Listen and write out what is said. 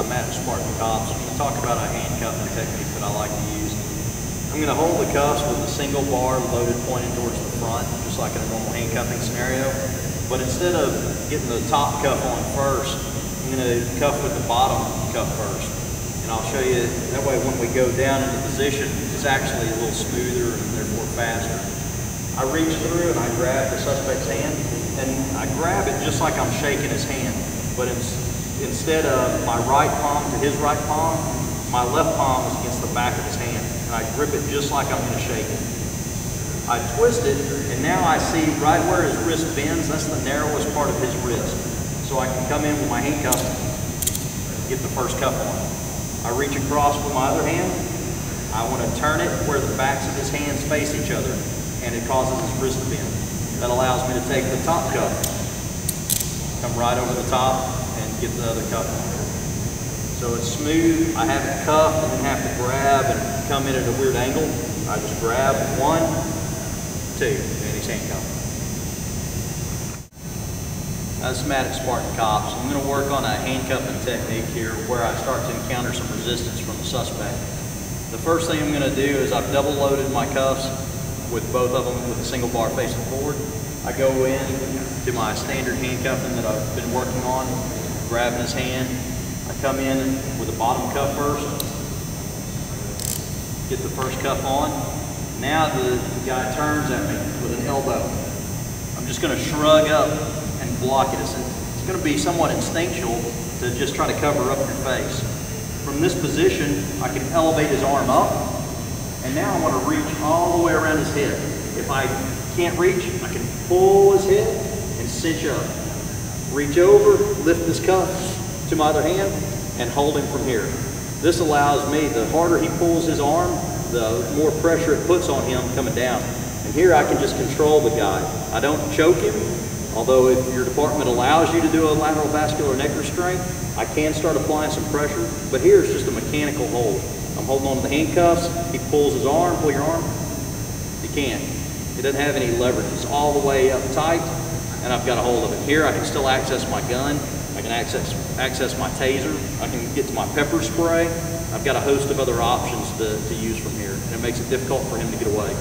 I'm at Spartan Cops. I'm going to talk about a handcuffing technique that I like to use. I'm going to hold the cuffs with a single bar loaded pointing towards the front, just like in a normal handcuffing scenario. But instead of getting the top cuff on first, I'm going to cuff with the bottom cuff first. And I'll show you, that way when we go down into position, it's actually a little smoother and therefore faster. I reach through and I grab the suspect's hand, and I grab it just like I'm shaking his hand. But instead of my right palm to his right palm, my left palm is against the back of his hand. And I grip it just like I'm going to shake it. I twist it, and now I see right where his wrist bends, that's the narrowest part of his wrist. So I can come in with my handcuffs and get the first cuff on. I reach across with my other hand. I want to turn it where the backs of his hands face each other, and it causes his wrist to bend. That allows me to take the top cuff, come right over the top, and get the other cuff on. So it's smooth. I have it cuffed and then have to grab and come in at a weird angle. I just grab 1, 2, and he's handcuffed. This is Matt at Spartan Cops. I'm going to work on a handcuffing technique here where I start to encounter some resistance from the suspect. The first thing I'm going to do is I've double loaded my cuffs with both of them with a single bar facing forward. I go in to my standard handcuffing that I've been working on, grabbing his hand. I come in with the bottom cuff first, get the first cuff on. Now the guy turns at me with an elbow. I'm just going to shrug up and block it. It's going to be somewhat instinctual to just try to cover up your face. From this position, I can elevate his arm up, and now I want to reach all the way around his head. If I can't reach, I can pull his head and cinch up. Reach over, lift this cuff to my other hand, and hold him from here. This allows me, the harder he pulls his arm, the more pressure it puts on him coming down. And here I can just control the guy. I don't choke him, although if your department allows you to do a lateral vascular neck restraint, I can start applying some pressure, but here it's just a mechanical hold. I'm holding on to the handcuffs, he pulls his arm, pull your arm, he can't. It doesn't have any leverage, it's all the way up tight, and I've got a hold of it. Here I can still access my gun, I can access my taser, I can get to my pepper spray. I've got a host of other options to use from here, and it makes it difficult for him to get away.